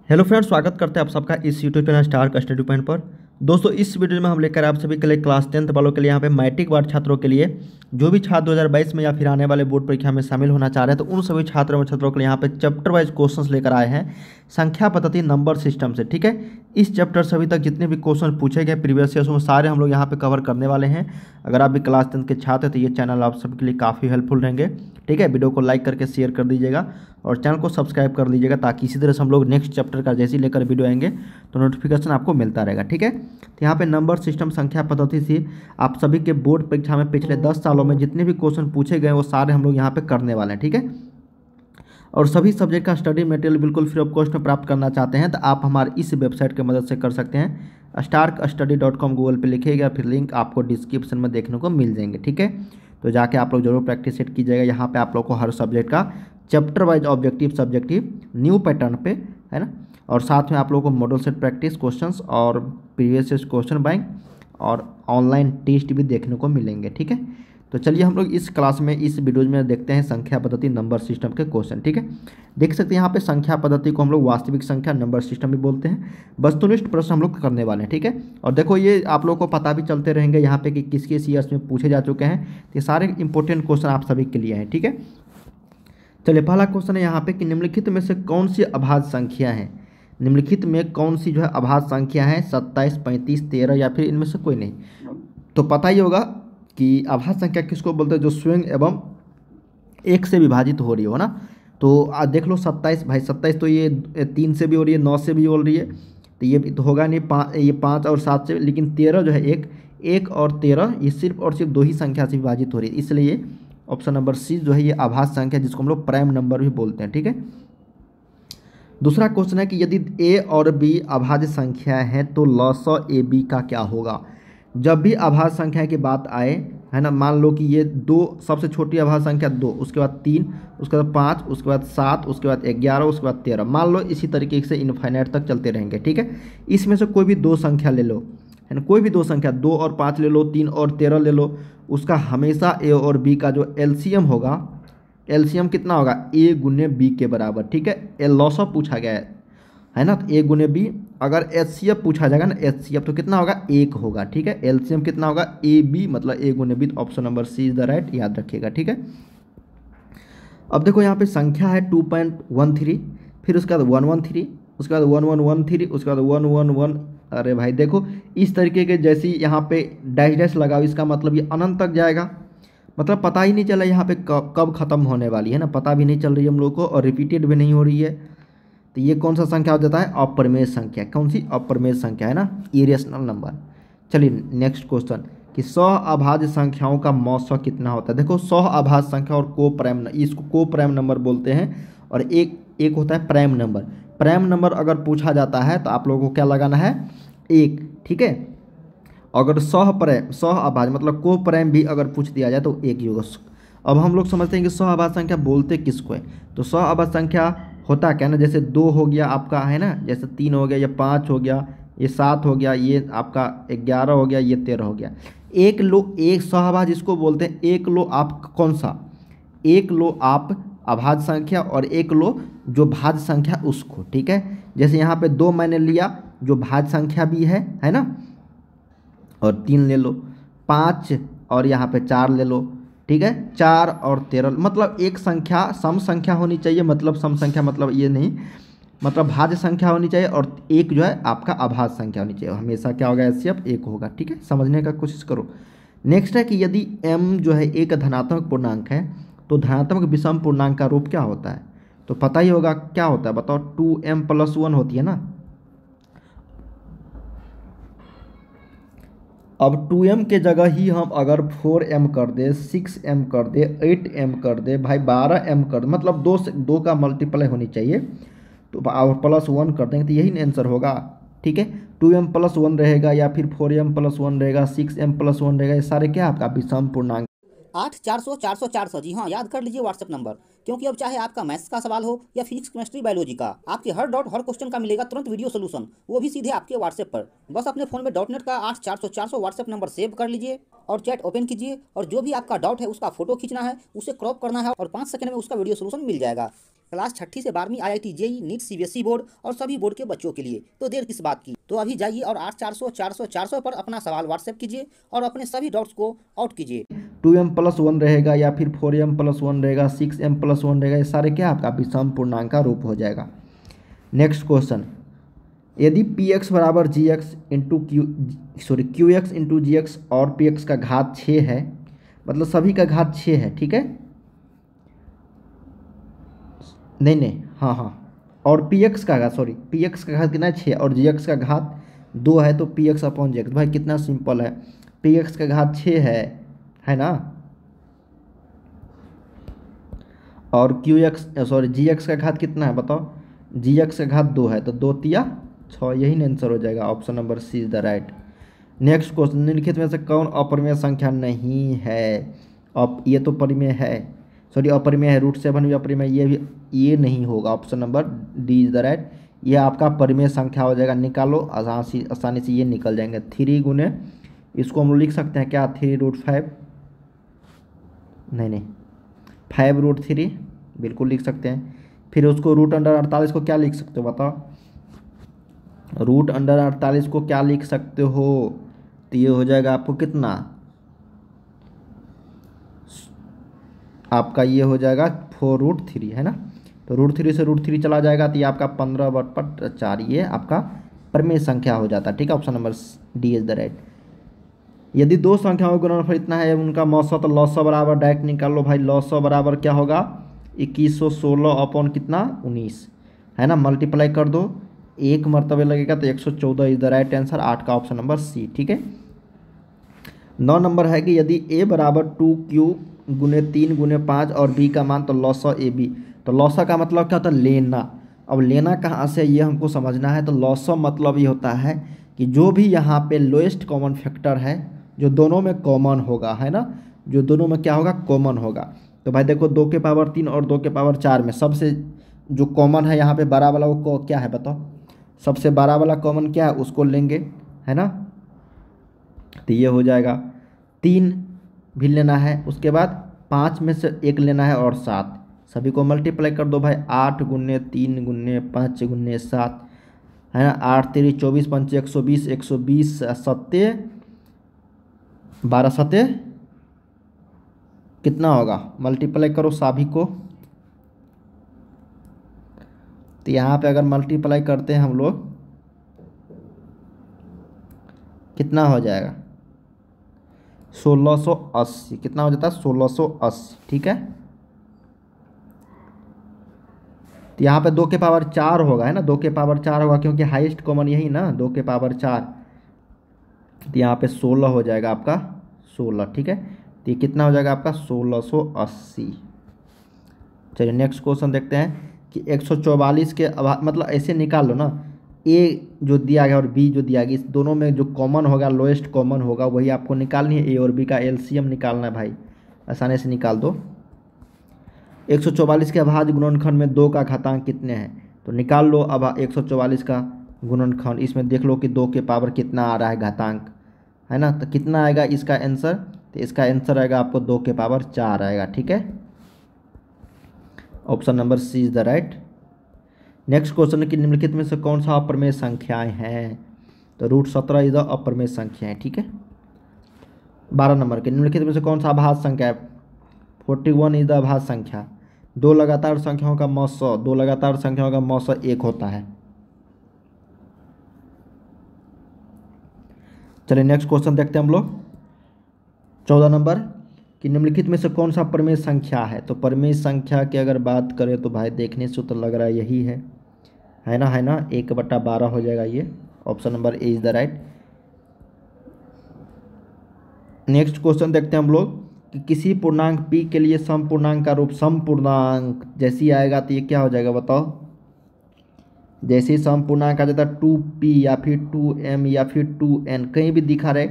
Hello friends, स्वागत करते हैं आप सबका इस YouTube channel star study point पर। दोस्तों, इस वीडियो में हम लेकर आप सभी के लिए क्लास 10th वालों के लिए यहाँ पे मैट्रिक वार्ड छात्रों के लिए जो भी छात्र 2022 में या फिर आने वाले बोर्ड परीक्षा में शामिल होना चाह रहे हैं, तो उन सभी छात्रों के लिए यहाँ पे चैप्टर वाइज क्वेश्चंस लेकर आए हैं संख्या पद्धति नंबर सिस्टम से। ठीक है, इस चैप्टर से अभी तक जितने भी क्वेश्चन पूछे गए प्रीवियस ईयर्स में सारे हम लोग यहाँ पे कवर करने वाले हैं। अगर आप भी क्लास 10th के छात्र हैं तो ये चैनल आप सबके लिए काफ़ी हेल्पफुल रहेंगे। ठीक है, वीडियो को लाइक करके शेयर कर दीजिएगा और चैनल को सब्सक्राइब कर लीजिएगा ताकि इसी तरह से हम लोग नेक्स्ट चैप्टर का जैसे ही लेकर वीडियो आएंगे तो नोटिफिकेशन आपको मिलता रहेगा। ठीक है, तो यहाँ पे नंबर सिस्टम संख्या पद्धति से आप सभी के बोर्ड परीक्षा में पिछले 10 सालों में जितने भी क्वेश्चन पूछे गए वो सारे हम लोग यहाँ पे करने वाले हैं। ठीक है, और सभी सब्जेक्ट का स्टडी मटेरियल बिल्कुल फ्री ऑफ कॉस्ट में प्राप्त करना चाहते हैं तो आप हमारे इस वेबसाइट की मदद से कर सकते हैं। starkstudy.com गूगल पे लिखिएगा, फिर लिंक आपको डिस्क्रिप्शन में देखने को मिल जाएंगे। ठीक है, तो जाके आप लोग जरूर प्रैक्टिस सेट कीजिएगा। यहाँ पे आप लोग को हर सब्जेक्ट का chapter wise objective subjective new pattern पे है ना, और साथ में आप लोगों को मॉडल सेट प्रैक्टिस क्वेश्चंस और प्रीवियस क्वेश्चन बैंक और ऑनलाइन टेस्ट भी देखने को मिलेंगे। ठीक है, तो चलिए हम लोग इस क्लास में इस वीडियो में देखते हैं संख्या पद्धति नंबर सिस्टम के क्वेश्चन। ठीक है, देख सकते हैं यहाँ पे संख्या पद्धति को हम लोग वास्तविक संख्या नंबर सिस्टम भी बोलते हैं। वस्तुनिष्ठ प्रश्न हम लोग करने वाले हैं। ठीक है, और देखो ये आप लोगों को पता भी चलते रहेंगे यहाँ पे कि किस किस ईयर्स में पूछे जा चुके हैं। ये सारे इंपॉर्टेंट क्वेश्चन आप सभी के लिए हैं। ठीक है, चलिए पहला क्वेश्चन है यहाँ पे कि निम्नलिखित में से कौन सी अभाज्य संख्या है। निम्नलिखित में कौन सी जो है अभाज्य संख्या है, 27, 35, 13 या फिर इनमें से कोई नहीं। तो पता ही होगा कि अभाज्य संख्या किसको बोलते हैं, जो स्वयं एवं एक से विभाजित हो रही हो ना। तो आज देख लो 27, भाई 27 तो ये 3 से भी हो रही है, 9 से भी हो रही है, तो ये तो होगा नहीं। ये 5 और 7 से, लेकिन 13 जो है एक और 13 ये सिर्फ और सिर्फ दो ही संख्या से विभाजित हो रही है, इसलिए ऑप्शन नंबर सी जो है ये अभाज्य संख्या जिसको हम लोग प्राइम नंबर भी बोलते हैं। ठीक है, दूसरा क्वेश्चन है कि यदि ए और बी अभाज्य संख्या है तो लॉसअ ए बी का क्या होगा। जब भी अभाज्य संख्या की बात आए है ना, मान लो कि ये दो सबसे छोटी अभाज्य संख्या 2, उसके बाद 3, उसके बाद 5, उसके बाद 7, उसके बाद 11, उसके बाद 13, मान लो इसी तरीके से इनफाइनाइट तक चलते रहेंगे। ठीक है, इसमें से कोई भी दो संख्या ले लो है ना, कोई भी दो संख्या 2 और 5 ले लो, 3 और 13 ले लो, उसका हमेशा ए और बी का जो एलसीएम होगा, एलसीएम कितना होगा, ए गुने बी के बराबर। ठीक है, लॉसअ पूछा गया है ना, तो ए गुने बी। अगर एचसीएफ पूछा जाएगा ना, एचसीएफ तो कितना होगा, 1 होगा। ठीक है, एलसीएम कितना होगा, ए बी मतलब ए गुने B. Option number C is the right, याद रखिएगा। ठीक है, अब देखो यहाँ पे संख्या है 2.13, फिर उसके बाद 113, उसके बाद 1113, उसके बाद 111। अरे भाई देखो इस तरीके के जैसी यहाँ पे डैश डैश लगाओ, इसका मतलब ये अनंत तक जाएगा, मतलब पता ही नहीं चला यहाँ पे कब खत्म होने वाली है ना, पता भी नहीं चल रही है हम लोग को और रिपीटेड भी नहीं हो रही है। तो ये कौन सा संख्या हो जाता है, अपरिमेय संख्या। कौन सी, अपरिमेय संख्या है ना, इरेशनल नंबर। चलिए नेक्स्ट क्वेश्चन कि सहअभाज्य संख्याओं का मौसा कितना होता है। देखो सहअभाज्य संख्या और को प्राइम, इसको को प्राइम नंबर बोलते हैं, और एक होता है प्राइम नंबर। प्राइम नंबर अगर पूछा जाता है तो आप लोगों को क्या लगाना है, 1। ठीक है, अगर सहअभाज्य मतलब को प्राइम भी अगर पूछ दिया जाए तो 1 ही होगा। अब हम लोग समझते हैं कि सहअभाज्य संख्या बोलते किसको है, तो सहअभाज्य संख्या होता क्या ना, जैसे 2 हो गया आपका है ना, जैसे 3 हो गया, ये 5 हो गया, ये 7 हो गया, ये आपका 11 हो गया, ये 13 हो गया। एक सहअभाज्य इसको बोलते हैं। एक लो आप कौन सा, एक लो आप अभाज्य संख्या और एक लो जो भाज्य संख्या उसको। ठीक है, जैसे यहाँ पे 2 मैंने लिया जो भाज्य संख्या भी है ना, और 3 ले लो, 5 और यहाँ पे 4 ले लो। ठीक है, 4 और 13 मतलब एक संख्या सम संख्या होनी चाहिए, मतलब सम संख्या मतलब ये नहीं, मतलब भाज्य संख्या होनी चाहिए, और एक जो है आपका अभाज्य संख्या होनी चाहिए। हमेशा क्या होगा, एचसीएफ 1 होगा। ठीक है, समझने का कोशिश करो। नेक्स्ट है कि यदि m जो है एक धनात्मक पूर्णांक है तो धनात्मक विषम पूर्णांक का रूप क्या होता है। तो पता ही होगा क्या होता है, बताओ, 2m+1 होती है ना। अब 2m के जगह ही हम अगर 4m कर दे, 6m कर दे, 8m कर दे, भाई 12m कर दे, मतलब 2 का मल्टीप्लाई होनी चाहिए, तो और +1 कर देंगे तो यही आंसर होगा। ठीक है, 2m+1 रहेगा या फिर 4m+1 रहेगा, 6m+1 रहेगा, ये सारे क्या आपका विषम पूर्णांक। 8 400 400 400, जी हाँ, याद कर लीजिए व्हाट्सएप नंबर, क्योंकि अब चाहे आपका मैथ्स का सवाल हो या फिजिक्स केमिस्ट्री बायोलॉजी का, आपके हर डाउट हर क्वेश्चन का मिलेगा तुरंत वीडियो सोल्यूशन, वो भी सीधे आपके व्हाट्सएप पर। बस अपने फोन में .NET का 8 400 400 व्हाट्सएप नंबर सेव कर लीजिए और चैट ओपन कीजिए, और जो भी आपका डाउट है उसका फोटो खींचना है, उसे क्रॉप करना है और 5 सेकंड में उसका वीडियो सोल्यूशन मिल जाएगा। क्लास 6ठी से 12वीं IIT JEE NEET CBSE board और सभी बोर्ड के बच्चों के लिए। तो देर किस बात की, तो अभी जाइए और 8400 400 400 पर अपना सवाल व्हाट्सएप कीजिए और अपने सभी डाउट्स को आउट कीजिए। 2m+1 रहेगा या फिर 4m+1 रहेगा, 6m+1 रहेगा, ये सारे क्या आपका विषम पूर्णांक का रूप हो जाएगा। नेक्स्ट क्वेश्चन, यदि px बराबर gx into qx into gx और px का घात 6 है, मतलब सभी का घात 6 है, ठीक है, नहीं हाँ, और px का घात px का घात कितना है 6 और gx का घात 2 है, तो px/gx। भाई कितना सिंपल है, px का घात 6 है ना, और gx का घात कितना है बताओ, gx का घात 2 है, तो 2 तिया 6, यही आंसर हो जाएगा। Option number C is the right. Next question, निम्नलिखित में से कौन अपरिमेय संख्या नहीं है। ये तो परिमेय है, अपरिमेय है, √7 भी अपरिमेय, ये नहीं होगा। Option number D is the right. ये आपका परिमेय संख्या हो जाएगा, निकालो आसानी से ये निकल जाएंगे। 3 गुने इसको हम लोग लिख सकते हैं क्या, 3√5, नहीं 5√3 बिल्कुल लिख सकते हैं। फिर उसको √48 को क्या लिख सकते हो बताओ, √48 को क्या लिख सकते हो, तो ये हो जाएगा आपको कितना, आपका ये हो जाएगा 4√3 है ना, तो √3 से √3 चला जाएगा, तो ये आपका 15/4, ये आपका परिमेय संख्या हो जाता है, ठीक है। Option number D is the right. यदि दो संख्याओं का गुणनफल इतना है, उनका मौसा, तो लौसा बराबर डायरेक्ट निकाल लो भाई। लौसा बराबर क्या होगा, 2116 अपॉन कितना 19 है ना, मल्टीप्लाई कर दो, एक मरतबे लगेगा, तो 114 इज द राइट आंसर। 8 का ऑप्शन नंबर सी, ठीक है। 9 नंबर है कि यदि a बराबर 2q गुने 3 गुने 5 और b का मान, तो लौसा ab। तो लौसा का मतलब क्या होता है, लेना। अब लेना कहाँ से, ये हमको समझना है। तो लौसा मतलब ये होता है कि जो भी यहाँ पे लोएस्ट कॉमन फैक्टर है, जो दोनों में कॉमन होगा, है ना, जो दोनों में क्या होगा, कॉमन होगा। तो भाई देखो 2 के पावर 3 और 2 के पावर 4 में सबसे जो कॉमन है यहाँ पे बड़ा वाला, वो क्या है बताओ, सबसे बड़ा वाला कॉमन क्या है, उसको लेंगे, है ना, तो ये हो जाएगा। 3 भी लेना है, उसके बाद 5 में से 1 लेना है, और 7, सभी को मल्टीप्लाई कर दो भाई। 8 गुने 3 गुने 5 गुने 7 है ना, 8 3 24 5 120, 120 7 12 7 कितना होगा, मल्टीप्लाई करो सभी को। तो यहाँ पे अगर मल्टीप्लाई करते हैं हम लोग, कितना हो जाएगा, 1680, कितना हो जाता है 1680, ठीक है। तो यहाँ पे 2 के पावर 4 होगा, है ना, 2 के पावर 4 होगा, क्योंकि हाईएस्ट कॉमन यही ना, 2 के पावर 4, तो यहाँ पे 16 हो जाएगा आपका 16, ठीक है। तो ये कितना हो जाएगा आपका 1680। चलिए नेक्स्ट क्वेश्चन देखते हैं कि 144 के मतलब ऐसे निकाल लो ना, ए जो दिया गया और बी जो दिया गया, इस दोनों में जो कॉमन होगा, लोएस्ट कॉमन होगा, वही आपको निकालनी है। ए और बी का एलसीएम निकालना है भाई, आसानी से निकाल दो। 144 के अभाज्य गुणनखंड में 2 का घातांक कितने हैं, तो निकाल लो। अब 144 का गुणनखंड, इसमें देख लो कि 2 के पावर कितना आ रहा है घातांक, है ना, तो कितना आएगा इसका आंसर, तो इसका आंसर आएगा आपको 2 के पावर 4 आएगा, ठीक है। Option number C is the right. Next question है कि निम्नलिखित में से कौन सा अपरिमेय संख्याएं हैं, तो √17 इज द अपरिमेय संख्याएं, ठीक है। 12 नंबर के निम्नलिखित में से कौन सा अभाज्य संख्या है, 41 इज द अभाज्य संख्या। 2 लगातार संख्याओं का मौसा, 2 लगातार संख्याओं का मौसा 1 होता है। चलिए नेक्स्ट क्वेश्चन देखते हैं हम लोग। 14 नंबर कि निम्नलिखित में से कौन सा परिमेय संख्या है, तो परिमेय संख्या की अगर बात करें तो भाई देखने से तो लग रहा है यही है ना, 1/12 हो जाएगा ये। Option number A is the right. Next question देखते हैं हम लोग कि किसी पूर्णांक p के लिए सम पूर्णांक का रूप सम पूर्णांक जैसे ही आएगा, तो ये क्या हो जाएगा बताओ, जैसे ही सम पूर्णांक आ जाता है 2p या फिर 2m या फिर 2n, कहीं भी दिखा रहे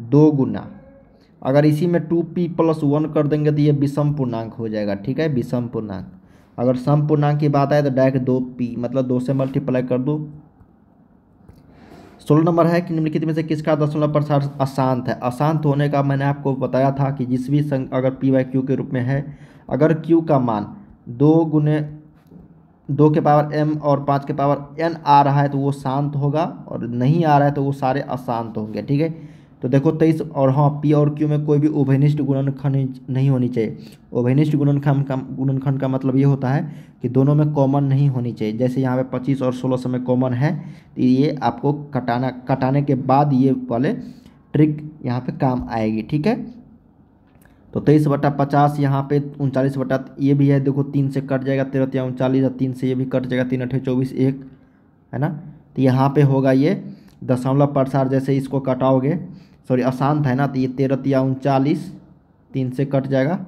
2 गुना, अगर इसी में 2p+1 कर देंगे तो ये विषम पूर्णांक हो जाएगा, ठीक है, विषम पूर्णांक। अगर सम पूर्णांक की बात आए तो डायरेक्ट 2p, मतलब 2 से मल्टीप्लाई कर दो। 16 नंबर है कि निम्नलिखित में से किसका दशमलव प्रसार अशांत है। अशांत होने का मैंने आपको बताया था कि जिस भी अगर p/q के रूप में है, अगर q का मान 2 गुने 2 के पावर m और 5 के पावर n आ रहा है तो वो शांत होगा, और नहीं आ रहा है तो वो सारे अशांत होंगे। ठीक है, तो देखो 23, और हाँ p और q में कोई भी उभयनिष्ठ गुणनखंड नहीं होनी चाहिए। उभयनिष्ठ गुणनखंड का मतलब ये होता है कि दोनों में कॉमन नहीं होनी चाहिए। जैसे यहाँ पे 25 और 16 में कॉमन है, तो ये आपको कटाने के बाद ये वाले ट्रिक यहाँ पे काम आएगी। ठीक है, तो 23/50 यहाँ पे 39 ये भी है, देखो 3 से कट जाएगा 13 या 39, और 3 से ये भी कट जाएगा, 3 8 24 1 है ना। तो यहाँ पे होगा ये दशमलव प्रसार, जैसे इसको कटाओगे, सॉरी अशांत है ना, तो ये 13 या 39 3 से कट जाएगा,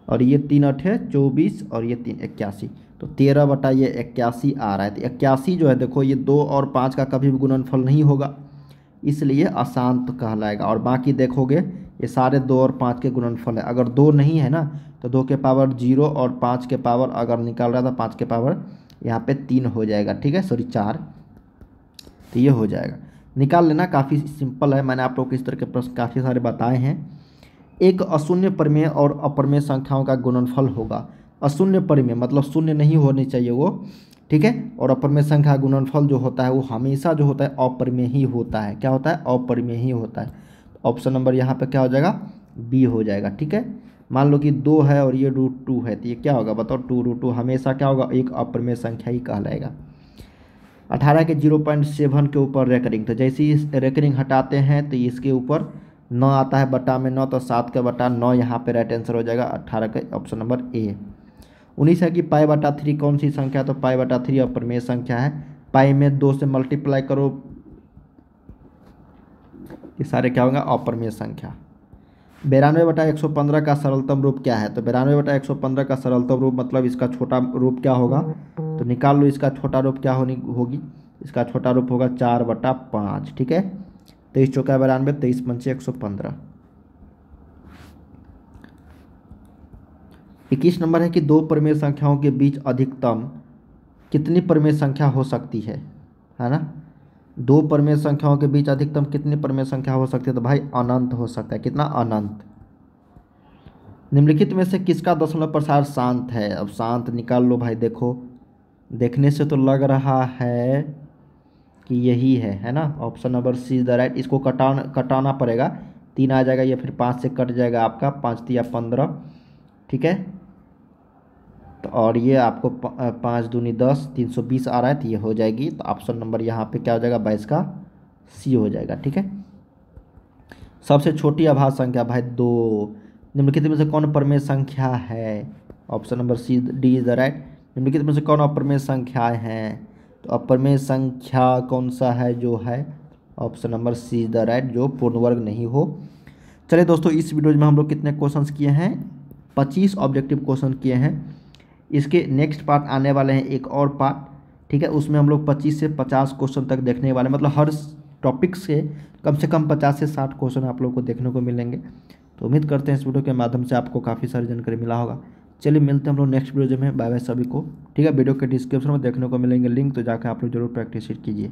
और ये 3 8 24 और ये 3 81, तो 13 ये 81 आ रहा है। तो 81 जो है देखो ये 2 और 5 का कभी भी गुणनफल नहीं होगा, इसलिए अशांत कहलाएगा। और बाकी देखोगे ये सारे 2 और 5 के गुणनफल है। अगर 2 नहीं है ना तो 2 के पावर 0 और 5 के पावर अगर निकाल रहा था 5 के पावर यहाँ पे 3 हो जाएगा। ठीक है, सॉरी 4, तो ये हो जाएगा, निकाल लेना, काफ़ी सिंपल है। मैंने आप लोग को इस तरह के प्रश्न काफ़ी सारे बताए हैं। एक अशून्य परिमेय और अपरिमेय संख्याओं का गुणनफल होगा। अशून्य परिमेय मतलब शून्य नहीं होनी चाहिए वो, ठीक है, और अपरिमेय संख्या गुणनफल जो होता है वो हमेशा जो होता है अपरिमेय ही होता है। क्या होता है? अपरिमेय ही होता है। ऑप्शन नंबर यहाँ पे क्या हो जाएगा? बी हो जाएगा। ठीक है, मान लो कि 2 है और ये √2 है, तो ये क्या होगा बताओ? 2√2 हमेशा क्या होगा? एक अपरिमेय संख्या ही कहलाएगा। 18 के 0.7 के ऊपर रेकरिंग, तो जैसे ही रेकरिंग हटाते हैं तो इसके ऊपर 9 आता है, बटा में 9, तो 7 का बटा 9 यहाँ पे राइट आंसर हो जाएगा 18 का, ऑप्शन नंबर ए। 19 है कि π/3 कौन सी संख्या? तो π/3 अपरिमेय संख्या है। पाई में 2 से मल्टीप्लाई करो, ये सारे क्या होगा? अपरिमेय संख्या। 92/115 का सरलतम रूप क्या है? तो 92/115 का सरलतम रूप मतलब इसका छोटा रूप क्या होगा? तो निकाल लो, इसका छोटा रूप क्या होगी? इसका छोटा रूप होगा 4/5। ठीक है, 23 चौका 92, 23 पंचे 115। 21 नंबर है कि 2 परिमेय संख्याओं के बीच अधिकतम कितनी परिमेय संख्या हो सकती है ना? 2 परिमेय संख्याओं के बीच अधिकतम कितनी परिमेय संख्या हो सकती है? तो भाई अनंत हो सकता है। कितना? अनंत। निम्नलिखित में से किसका दशमलव प्रसार शांत है? अब शांत निकाल लो भाई, देखो देखने से तो लग रहा है कि यही है ना? Option number C is the right. इसको कटाना पड़ेगा, 3 आ जाएगा, या फिर 5 से कट जाएगा आपका, 5 या 15। ठीक है, तो और ये आपको 5 दूनी 10, 320 आ रहा है, तो ये हो जाएगी। तो ऑप्शन नंबर यहाँ पे क्या हो जाएगा? 22 का सी हो जाएगा। ठीक है, सबसे छोटी अभाज्य संख्या भाई 2। निम्नलिखित में से कौन परिमेय संख्या है? Option number C D is the right. निम्नलिखित में से कौन अपरिमेय संख्याएं हैं? तो अपरिमेय संख्या कौन सा है जो है? Option number C is the right, जो पूर्ण वर्ग नहीं हो। चलिए दोस्तों, इस वीडियो में हम लोग कितने क्वेश्चंस किए हैं? 25 ऑब्जेक्टिव क्वेश्चन किए हैं। इसके नेक्स्ट पार्ट आने वाले हैं, एक और पार्ट, ठीक है, उसमें हम लोग 25 से 50 क्वेश्चन तक देखने वाले, मतलब हर टॉपिक से कम 50 से 60 क्वेश्चन आप लोग को देखने को मिलेंगे। तो उम्मीद करते हैं इस वीडियो के माध्यम से आपको काफ़ी सारी जानकारी मिला होगा। चलिए मिलते हैं हम लोग नेक्स्ट वीडियो में। बाय बाय सभी को। ठीक है, वीडियो के डिस्क्रिप्शन में देखने को मिलेंगे लिंक, तो जाकर आप लोग जरूर प्रैक्टिस कीजिए।